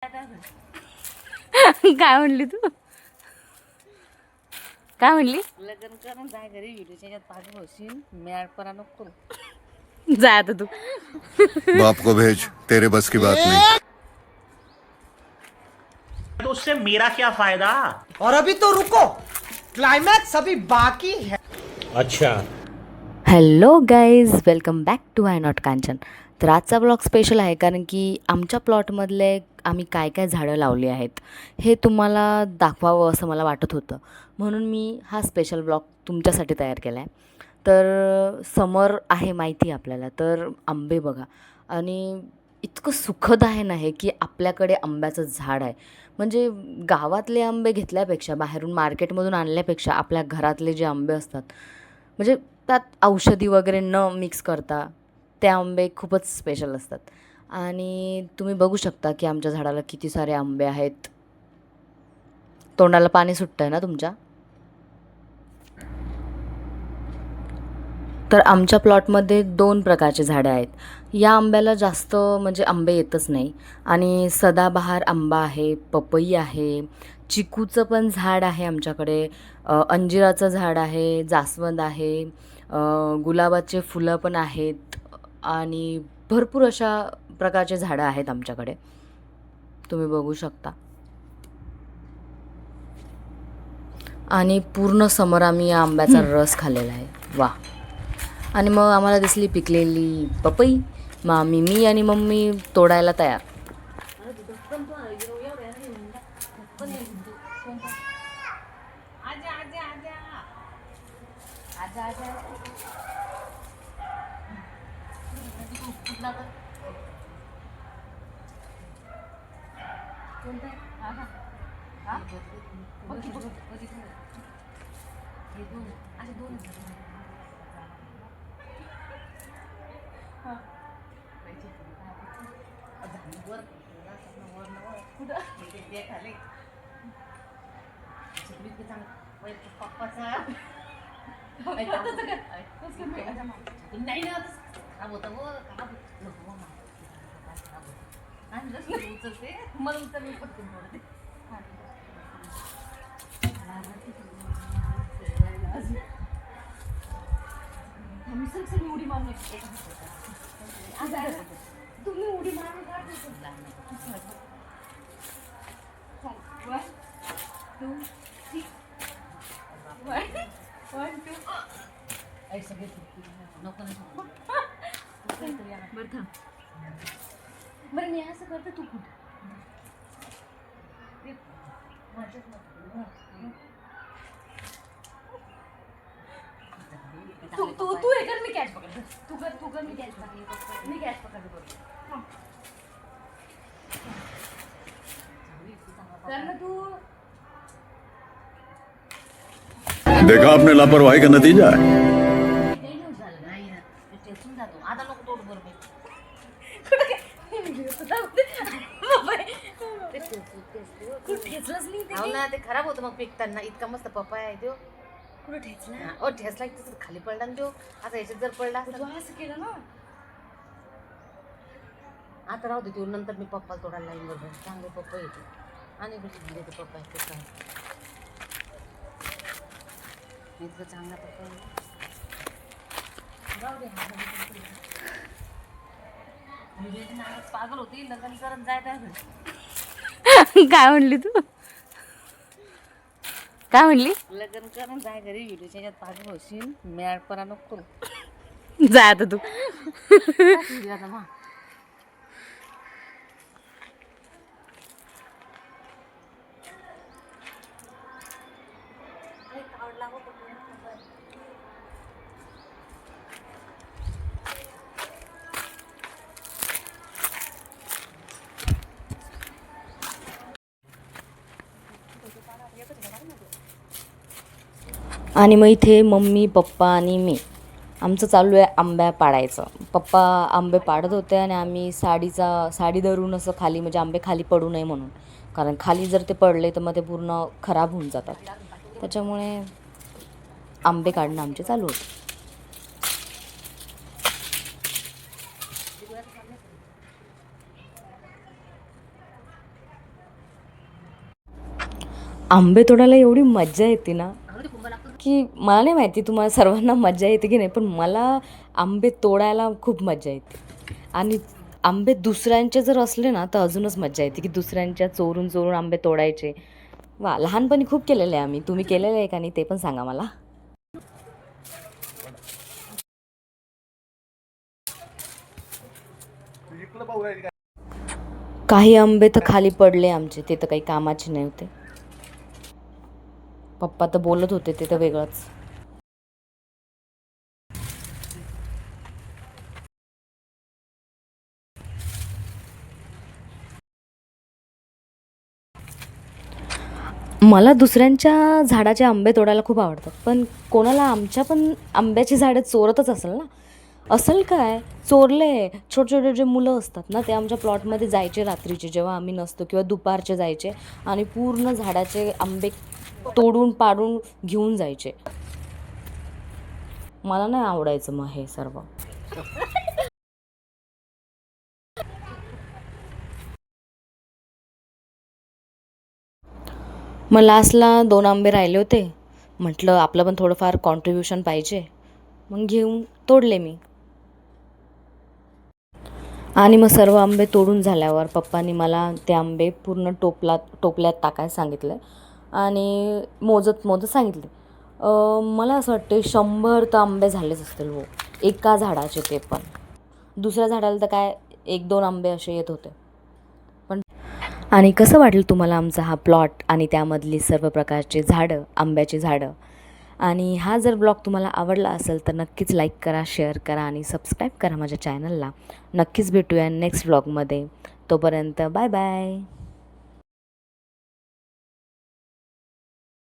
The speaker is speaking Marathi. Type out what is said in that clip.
काय म्हणली तू? काय म्हणली? लग्न करून जाय घरी व्हिडिओच्या पाठी होशील मेळपणा नको करू. जा आता तू. बाप को भेज, तेरे बस की बात नहीं. तो उससे मेरा क्या फायदा? और अभी तो रुको, क्लाइमैक्स अभी बाकी है. अच्छा. Hello guys, welcome back to I not Kanchan. तर आजचा ब्लॉग स्पेशल आहे कारण की आमच्या प्लॉटमधले आम्ही काय काय झाडं लावली आहेत हे तुम्हाला दाखवावं असं मला वाटत होतं, म्हणून मी हा स्पेशल ब्लॉग तुमच्यासाठी तयार केला आहे. तर समर आहे माहिती आपल्याला, तर आंबे बघा, आणि इतकं सुखद आहे ना हे की आपल्याकडे आंब्याचं झाड आहे. म्हणजे गावातले आंबे घेतल्यापेक्षा, बाहेरून मार्केटमधून आणल्यापेक्षा आपल्या घरातले जे आंबे असतात, म्हणजे त्यात औषधी वगैरे न मिक्स करता ते आंबे खूपच स्पेशल असतात. आणि तुम्ही बघू शकता की आमच्या झाडाला किती सारे आंबे आहेत. तोंडाला पाणी सुटतं आहे ना तुमच्या? तर आमच्या प्लॉटमध्ये 2 प्रकारचे झाडं आहेत. या आंब्याला जास्त म्हणजे आंबे येतच नाही, आणि सदाबहार आंबा आहे, पपई आहे, चिकूचं पण झाड आहे आमच्याकडे, अंजिराचं झाड आहे, जास्वंद आहे, गुलाबाचे फुलं पण आहेत, आणि भरपूर अशा प्रकारचे झाडं आहेत आमच्याकडे, तुम्ही बघू शकता. आणि पूर्ण समर आम्ही या आंब्याचा रस खाल्लेला आहे. वा. आणि मग आम्हाला दिसली पिकलेली पपई, मग मी आणि मम्मी तोडायला तयार. बरं मी असं करते, तू कुठे तू हे कर, मी कॅच पकडते. तू कर मी कॅच पकडते. मी कॅच पकडते बरोबर. कर ना तू. देखा आपने लापरवाही का नतीजा है. आता नको तोड बरोबर. ना ते खराब होतं मग पिकताना. इतका मस्त पपाया आहे तो. कुठं ठेचला? ठेचला की खाली पडला ना तो. आता याच्यात जर पडला असं केलं ना. आता राहू दे, नंतर मी पप्पाला तोडायला लागेल बरोबर. चांगले पप्पा येते आणि देते पप्पा इतकं चांगला पप्पा राहू दे. पागल होती लग्न करत जायचं. काय म्हणली तू? काय म्हणली? लग्न करून जाय घरी व्हिडिओच्या पागल होशील मेळपणा नको करू. जा आता तू. आणि मग इथे मम्मी, पप्पा आणि मी आमचं चालू आहे आंब्या पाडायचं. पप्पा आंबे पाडत होते आणि आम्ही साडी धरून असं खाली, म्हणजे आंबे खाली पडू नये म्हणून, कारण खाली जर ते पडले तर मग ते पूर्ण खराब होऊन जातात. त्याच्यामुळे आंबे काढणं आमचे चालू होते. आंबे तोडायला एवढी मज्जा येते ना की मला नाही माहिती तुम्हाला सर्वांना मज्जा येते की नाही, पण मला आंबे तोडायला खूप मज्जा येते. आणि आंबे दुसऱ्यांचे जर असले ना तर अजूनच मज्जा येते की दुसऱ्यांच्या चोरून चोरून आंबे तोडायचे. वा, लहानपणी खूप केलेलं आहे आम्ही. तुम्ही केलेलं आहे का नाही ते पण सांगा मला. काही आंबे तर खाली पडले आमचे, ते तर काही कामाचे नाही होते. पप्पा तर बोलत होते ते तर वेगळंच. मला दुसऱ्यांच्या झाडाचे आंबे तोडायला खूप आवडतात, पण कोणाला आमच्या पण आंब्याची झाडं चोरतच असेल ना. असेल काय, चोरले. छोटे छोटे जे मुलं असतात ना ते आमच्या प्लॉटमध्ये जायचे रात्रीचे जेव्हा आम्ही नसतो, किंवा दुपारचे जायचे आणि पूर्ण झाडाचे आंबे तोडून पाडून घेऊन जायचे. मला नाही आवडायचं मग हे सर्व. मग लास्टला 2 आंबे राहिले होते. म्हटलं आपलं पण थोडंफार कॉन्ट्रिब्युशन पाहिजे, मग घेऊन तोडले मी. आणि मग सर्व आंबे तोडून झाल्यावर पप्पांनी मला ते आंबे पूर्ण टोपल्यात टाकायला सांगितलं आणि मोजत मोजत सांगितले. मला असं वाटते 100 तर आंबे झालेच असतील हो, एका झाडाचे, ते पण. दुसऱ्या झाडाला तर काय 1-2 आंबे असे येत होते. पण आणि कसं वाटलं तुम्हाला आमचा हा प्लॉट आणि त्यामधली सर्व प्रकारचे झाडं, आंब्याची झाडं. आणि हा जर ब्लॉग तुम्हाला आवडला असेल तर नक्कीच लाईक करा, शेअर करा आणि सबस्क्राईब करा माझ्या चॅनलला. नक्कीच भेटूया नेक्स्ट ब्लॉगमध्ये. तोपर्यंत बाय बाय.